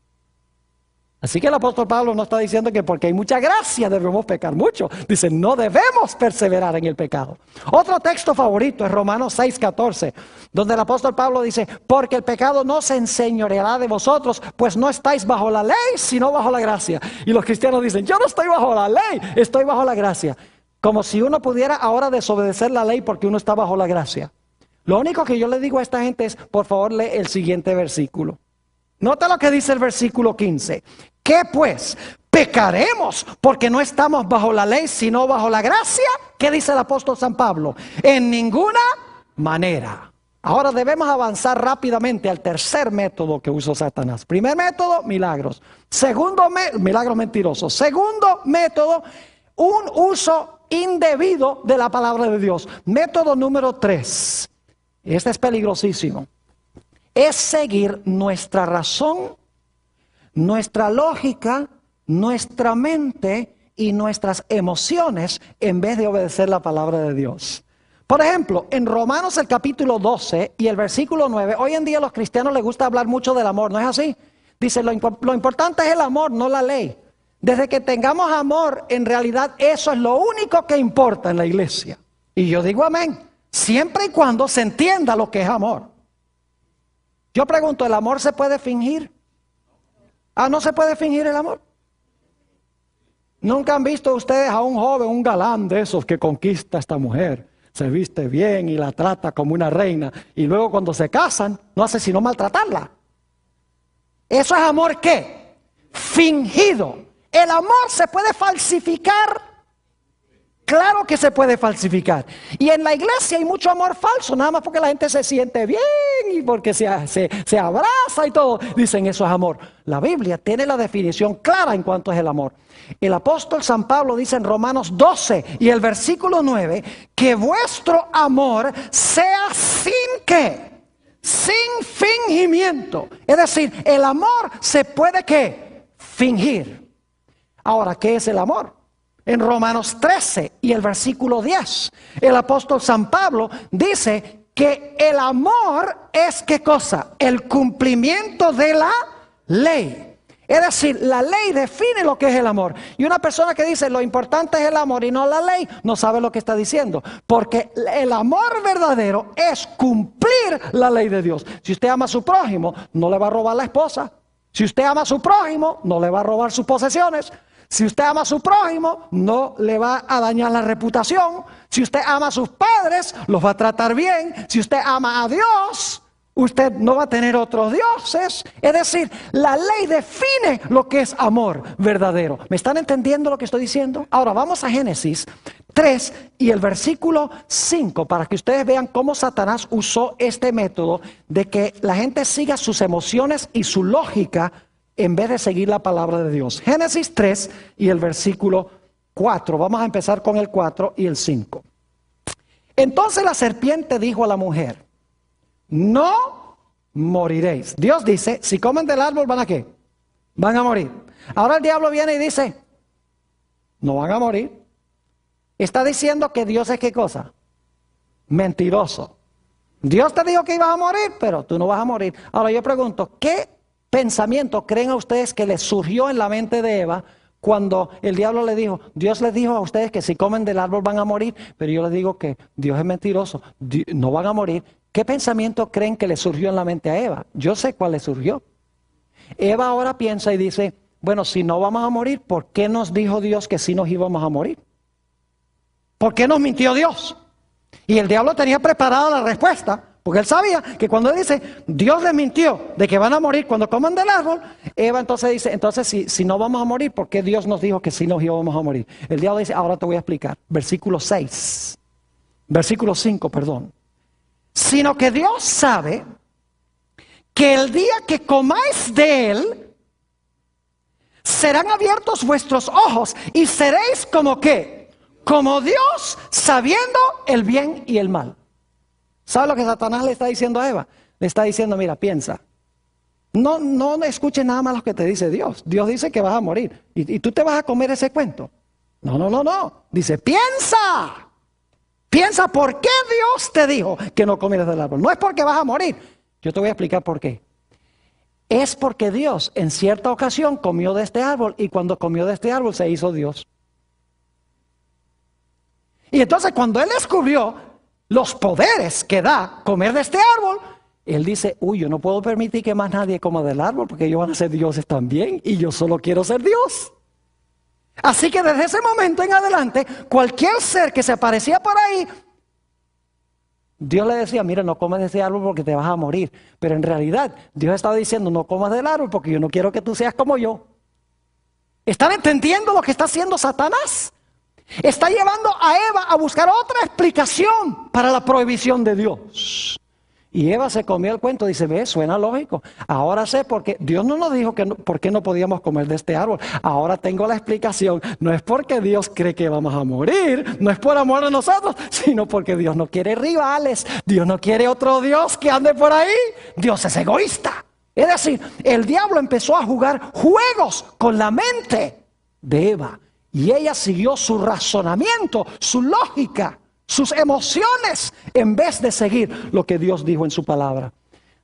Así que el apóstol Pablo no está diciendo que porque hay mucha gracia debemos pecar mucho. Dice, no debemos perseverar en el pecado. Otro texto favorito es Romanos 6:14, donde el apóstol Pablo dice, porque el pecado no se enseñoreará de vosotros, pues no estáis bajo la ley, sino bajo la gracia. Y los cristianos dicen, yo no estoy bajo la ley, estoy bajo la gracia. Como si uno pudiera ahora desobedecer la ley porque uno está bajo la gracia. Lo único que yo le digo a esta gente es, por favor, lee el siguiente versículo. Nota lo que dice el versículo 15. ¿Qué pues? ¿Pecaremos porque no estamos bajo la ley, sino bajo la gracia? ¿Qué dice el apóstol San Pablo? En ninguna manera. Ahora debemos avanzar rápidamente al tercer método que usó Satanás. Primer método, milagros. Segundo, milagros mentirosos. Segundo método, un uso indebido de la palabra de Dios. Método número 3. Este es peligrosísimo. Es seguir nuestra razón, nuestra lógica, nuestra mente y nuestras emociones en vez de obedecer la palabra de Dios. Por ejemplo, en Romanos el capítulo 12 y el versículo 9, hoy en día a los cristianos les gusta hablar mucho del amor, ¿no es así? Dice, lo importante es el amor, no la ley. Desde que tengamos amor, en realidad eso es lo único que importa en la iglesia. Y yo digo amén, siempre y cuando se entienda lo que es amor. Yo pregunto, ¿el amor se puede fingir? ¿No se puede fingir el amor? ¿Nunca han visto ustedes a un joven, un galán de esos que conquista a esta mujer? Se viste bien y la trata como una reina. Y luego cuando se casan, no hace sino maltratarla. ¿Eso es amor qué? Fingido. ¿El amor se puede falsificar? Claro que se puede falsificar. Y en la iglesia hay mucho amor falso, nada más porque la gente se siente bien y porque se abraza y todo. Dicen eso es amor. La Biblia tiene la definición clara en cuanto es el amor. El apóstol San Pablo dice en Romanos 12 y el versículo 9, que vuestro amor sea sin ¿qué? Sin fingimiento. Es decir, el amor se puede ¿qué? Fingir. Ahora, ¿qué es el amor? En Romanos 13 y el versículo 10, el apóstol San Pablo dice que el amor es ¿qué cosa? El cumplimiento de la ley. Es decir, la ley define lo que es el amor. Y una persona que dice lo importante es el amor y no la ley, no sabe lo que está diciendo. Porque el amor verdadero es cumplir la ley de Dios. Si usted ama a su prójimo, no le va a robar la esposa. Si usted ama a su prójimo, no le va a robar sus posesiones. Si usted ama a su prójimo, no le va a dañar la reputación. Si usted ama a sus padres, los va a tratar bien. Si usted ama a Dios, usted no va a tener otros dioses. Es decir, la ley define lo que es amor verdadero. ¿Me están entendiendo lo que estoy diciendo? Ahora vamos a Génesis 3 y el versículo 5 para que ustedes vean cómo Satanás usó este método de que la gente siga sus emociones y su lógica en vez de seguir la palabra de Dios. Génesis 3 y el versículo 4. Vamos a empezar con el 4 y el 5. Entonces la serpiente dijo a la mujer, no moriréis. Dios dice, si comen del árbol, ¿van a qué? Van a morir. Ahora el diablo viene y dice, no van a morir. Está diciendo que Dios es ¿qué cosa? Mentiroso. Dios te dijo que ibas a morir, pero tú no vas a morir. Ahora yo pregunto, ¿qué pensamiento creen a ustedes que les surgió en la mente de Eva cuando el diablo le dijo, Dios les dijo a ustedes que si comen del árbol van a morir, pero yo les digo que Dios es mentiroso, no van a morir? ¿Qué pensamiento creen que le surgió en la mente a Eva? Yo sé cuál le surgió. Eva ahora piensa y dice, bueno, si no vamos a morir, ¿por qué nos dijo Dios que sí nos íbamos a morir? ¿Por qué nos mintió Dios? Y el diablo tenía preparada la respuesta, porque él sabía que cuando él dice, Dios les mintió de que van a morir cuando coman del árbol, Eva entonces dice, entonces si no vamos a morir, ¿por qué Dios nos dijo que sí nos íbamos a morir? El diablo dice, ahora te voy a explicar. Versículo 5, perdón. Sino que Dios sabe que el día que comáis de él, serán abiertos vuestros ojos y seréis como ¿qué? Como Dios, sabiendo el bien y el mal. ¿Sabe lo que Satanás le está diciendo a Eva? Le está diciendo, mira, piensa. No escuches nada más lo que te dice Dios. Dios dice que vas a morir. ¿Y tú te vas a comer ese cuento? No. Dice, piensa. Piensa por qué Dios te dijo que no comieras del árbol. No es porque vas a morir. Yo te voy a explicar por qué. Es porque Dios en cierta ocasión comió de este árbol y cuando comió de este árbol se hizo Dios. Y entonces cuando él descubrió los poderes que da comer de este árbol, él dice, yo no puedo permitir que más nadie coma del árbol porque ellos van a ser dioses también y yo solo quiero ser Dios. Así que desde ese momento en adelante, cualquier ser que se aparecía por ahí, Dios le decía, mira, no comes de ese árbol porque te vas a morir. Pero en realidad, Dios estaba diciendo, no comas del árbol porque yo no quiero que tú seas como yo. ¿Están entendiendo lo que está haciendo Satanás? Está llevando a Eva a buscar otra explicación para la prohibición de Dios. Y Eva se comió el cuento, dice, ve, suena lógico. Ahora sé por qué. Dios no nos dijo que por qué no podíamos comer de este árbol. Ahora tengo la explicación. No es porque Dios cree que vamos a morir, no es por amor a nosotros, sino porque Dios no quiere rivales. Dios no quiere otro Dios que ande por ahí. Dios es egoísta. Es decir, el diablo empezó a jugar juegos con la mente de Eva. Y ella siguió su razonamiento, su lógica, sus emociones, en vez de seguir lo que Dios dijo en su palabra.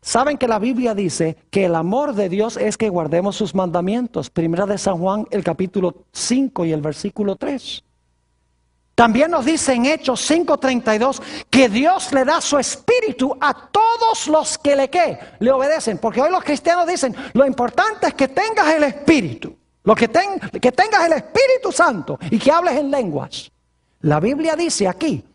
Saben que la Biblia dice que el amor de Dios es que guardemos sus mandamientos. Primera de San Juan, el capítulo 5 y el versículo 3. También nos dice en Hechos 5:32 que Dios le da su espíritu a todos los que le obedecen. Porque hoy los cristianos dicen, lo importante es que tengas el espíritu. Que tengas el Espíritu Santo y que hables en lenguas. La Biblia dice aquí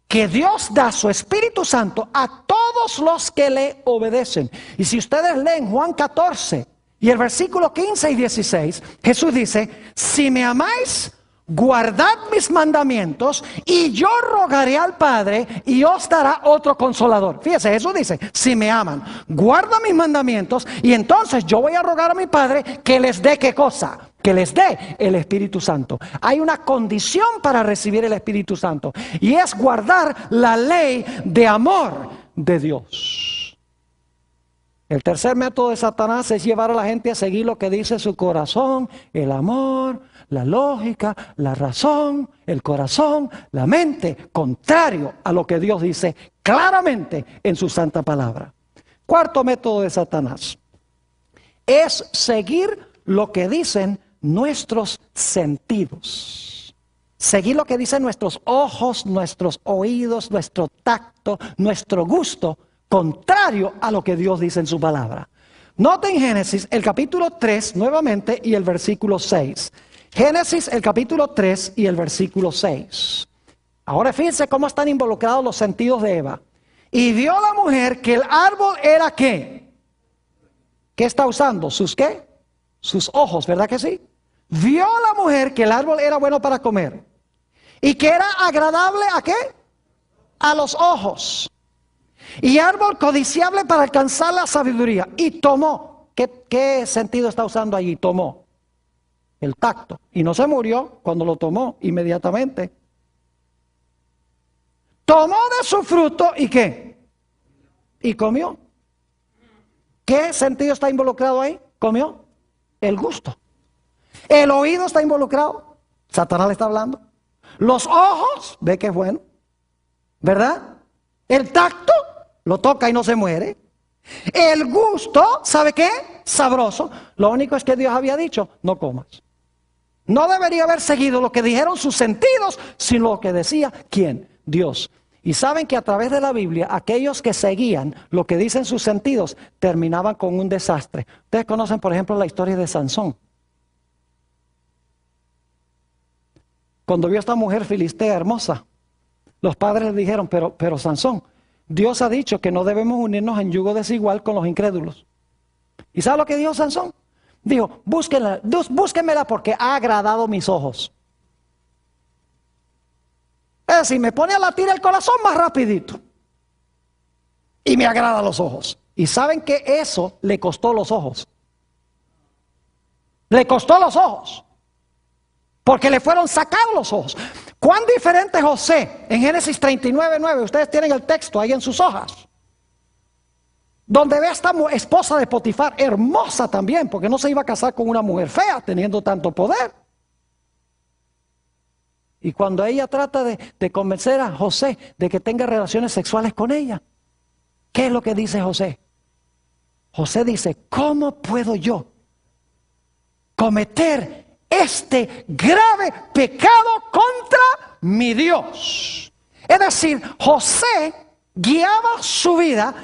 que Dios da su Espíritu Santo a todos los que le obedecen. Y si ustedes leen Juan 14 y el versículo 15 y 16, Jesús dice, si me amáis, guardad mis mandamientos y yo rogaré al Padre y os dará otro consolador. Fíjese, Jesús dice, si me aman, guarda mis mandamientos y entonces yo voy a rogar a mi Padre que les dé ¿qué cosa? Que les dé el Espíritu Santo. Hay una condición para recibir el Espíritu Santo y es guardar la ley de amor de Dios. El tercer método de Satanás es llevar a la gente a seguir lo que dice su corazón, el amor, la lógica, la razón, el corazón, la mente, contrario a lo que Dios dice claramente en su santa palabra. Cuarto método de Satanás es seguir lo que dicen nuestros sentidos. Seguir lo que dicen nuestros ojos, nuestros oídos, nuestro tacto, nuestro gusto, contrario a lo que Dios dice en su palabra. Noten Génesis, el capítulo 3 nuevamente y el versículo 6. Génesis, el capítulo 3 y el versículo 6. Ahora fíjense cómo están involucrados los sentidos de Eva. Y vio la mujer que el árbol era ¿qué? ¿Qué está usando? ¿Sus qué? Sus ojos, ¿verdad que sí? Vio la mujer que el árbol era bueno para comer. Y que era agradable ¿a qué? A los ojos. Y árbol codiciable para alcanzar la sabiduría. Y tomó. ¿Qué sentido está usando allí? Tomó. El tacto. Y no se murió cuando lo tomó inmediatamente. Tomó de su fruto y ¿qué? Y comió. ¿Qué sentido está involucrado ahí? Comió. El gusto. El oído está involucrado. Satanás le está hablando. Los ojos, ve que es bueno. ¿Verdad? El tacto, lo toca y no se muere. El gusto, ¿sabe qué? Sabroso. Lo único es que Dios había dicho, no comas. No debería haber seguido lo que dijeron sus sentidos, sino lo que decía, ¿quién? Dios. Y saben que a través de la Biblia, aquellos que seguían lo que dicen sus sentidos, terminaban con un desastre. Ustedes conocen, por ejemplo, la historia de Sansón. Cuando vio a esta mujer filistea hermosa, los padres le dijeron, pero Sansón, Dios ha dicho que no debemos unirnos en yugo desigual con los incrédulos. ¿Y sabe lo que dijo Sansón? Dijo, búsquenmela porque ha agradado mis ojos. Es decir, me pone a latir el corazón más rapidito. Y me agrada los ojos. Y saben que eso le costó los ojos. Le costó los ojos. Porque le fueron sacados los ojos. ¿Cuán diferente José en Génesis 39:9? Ustedes tienen el texto ahí en sus hojas. Donde ve a esta esposa de Potifar, hermosa también, porque no se iba a casar con una mujer fea teniendo tanto poder. Y cuando ella trata de convencer a José de que tenga relaciones sexuales con ella, ¿qué es lo que dice José? José dice, ¿cómo puedo yo cometer este grave pecado contra mi Dios? Es decir, José guiaba su vida,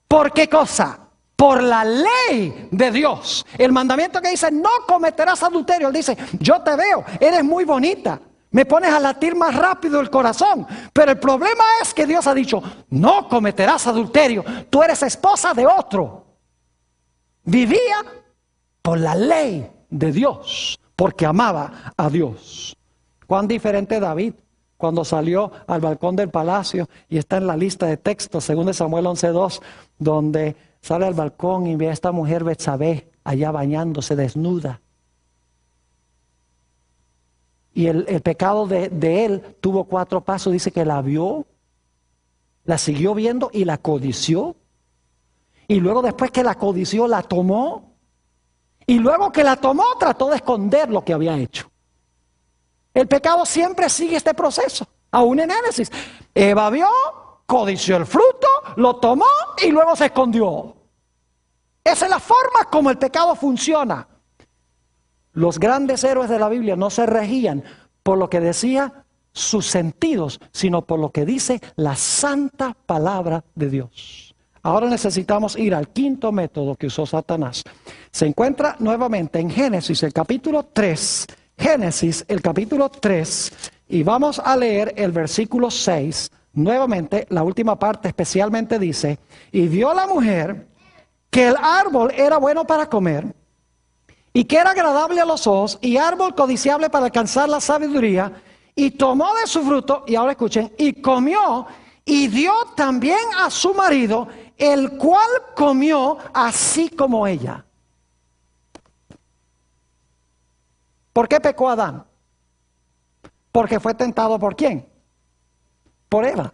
¿por qué cosa? Por la ley de Dios. El mandamiento que dice, no cometerás adulterio. Él dice, yo te veo, eres muy bonita. Me pones a latir más rápido el corazón. Pero el problema es que Dios ha dicho, no cometerás adulterio. Tú eres esposa de otro. Vivía por la ley de Dios, porque amaba a Dios. Cuán diferente David cuando salió al balcón del palacio, y está en la lista de textos, según Samuel 11:2, donde sale al balcón y ve a esta mujer Betsabé allá bañándose desnuda. Y el pecado de él tuvo 4 pasos. Dice que la vio, la siguió viendo y la codició. Y luego después que la codició, la tomó. Y luego que la tomó, trató de esconder lo que había hecho. El pecado siempre sigue este proceso. Aún en Génesis. Eva vio, codició el fruto, lo tomó y luego se escondió. Esa es la forma como el pecado funciona. Los grandes héroes de la Biblia no se regían por lo que decía sus sentidos, sino por lo que dice la santa palabra de Dios. Ahora necesitamos ir al quinto método que usó Satanás. Se encuentra nuevamente en Génesis, el capítulo 3. Génesis, el capítulo 3, y vamos a leer el versículo 6. Nuevamente, la última parte especialmente dice, y vio la mujer que el árbol era bueno para comer, y que era agradable a los ojos, y árbol codiciable para alcanzar la sabiduría, y tomó de su fruto, y ahora escuchen, y comió, y dio también a su marido, el cual comió así como ella. ¿Por qué pecó Adán? Porque fue tentado ¿por quién? Por Eva.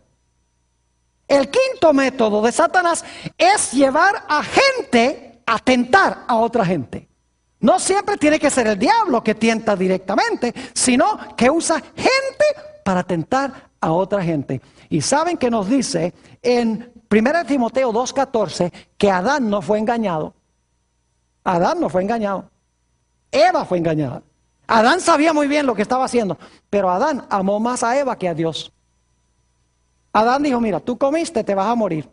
El quinto método de Satanás es llevar a gente a tentar a otra gente. No siempre tiene que ser el diablo que tienta directamente, sino que usa gente para tentar a otra gente. Y saben que nos dice en 1 Timoteo 2:14 que Adán no fue engañado. Adán no fue engañado. Eva fue engañada. Adán sabía muy bien lo que estaba haciendo, pero Adán amó más a Eva que a Dios. Adán dijo, mira, tú comiste, te vas a morir.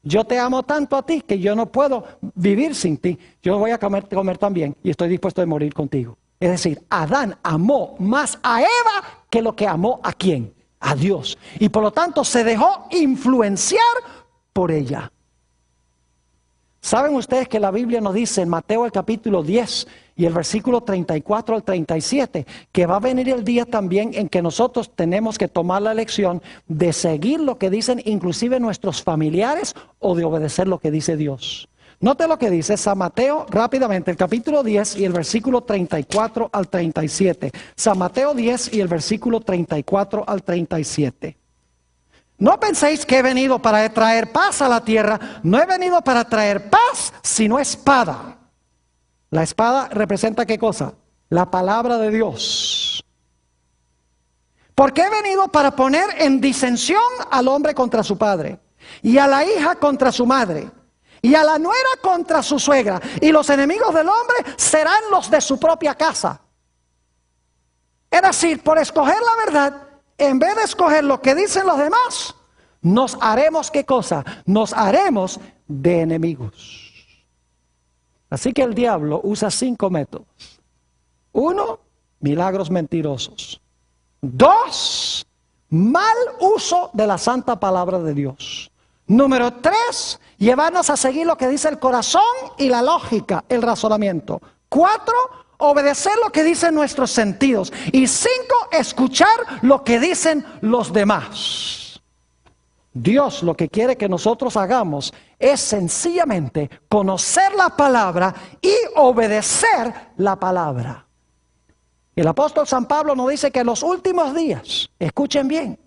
Yo te amo tanto a ti que yo no puedo vivir sin ti. Yo voy a comer también y estoy dispuesto a morir contigo. Es decir, Adán amó más a Eva que lo que amó a ¿quién? A Dios. Y por lo tanto se dejó influenciar por ella. ¿Saben ustedes que la Biblia nos dice en Mateo el capítulo 10 y el versículo 34 al 37 que va a venir el día también en que nosotros tenemos que tomar la elección de seguir lo que dicen inclusive nuestros familiares o de obedecer lo que dice Dios? Note lo que dice San Mateo rápidamente, el capítulo 10 y el versículo 34 al 37. San Mateo 10 y el versículo 34 al 37. No penséis que he venido para traer paz a la tierra. No he venido para traer paz, sino espada. La espada representa ¿qué cosa? La palabra de Dios. Porque he venido para poner en disensión al hombre contra su padre, y a la hija contra su madre, y a la nuera contra su suegra, y los enemigos del hombre serán los de su propia casa. Es decir, por escoger la verdad, en vez de escoger lo que dicen los demás, nos haremos ¿qué cosa? Nos haremos de enemigos. Así que el diablo usa 5 métodos. 1, milagros mentirosos. 2, mal uso de la santa palabra de Dios. Número 3, llevarnos a seguir lo que dice el corazón y la lógica, el razonamiento. 4, obedecer lo que dicen nuestros sentidos. Y 5, escuchar lo que dicen los demás. Dios lo que quiere que nosotros hagamos es sencillamente conocer la palabra y obedecer la palabra. El apóstol San Pablo nos dice que en los últimos días, escuchen bien,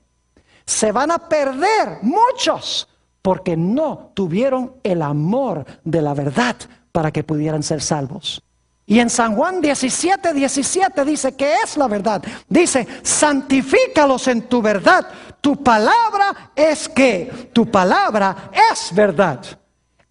se van a perder muchos porque no tuvieron el amor de la verdad para que pudieran ser salvos. Y en San Juan 17:17 dice que es la verdad. Dice, santifícalos en tu verdad. Tu palabra es ¿qué? Tu palabra es verdad.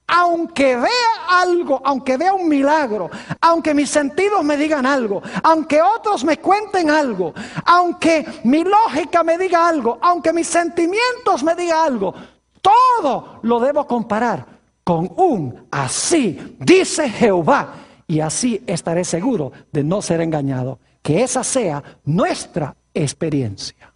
Aunque vea algo, aunque vea un milagro, aunque mis sentidos me digan algo, aunque otros me cuenten algo, aunque mi lógica me diga algo, aunque mis sentimientos me digan algo, todo lo debo comparar con un así dice Jehová. Y así estaré seguro de no ser engañado. Que esa sea nuestra experiencia.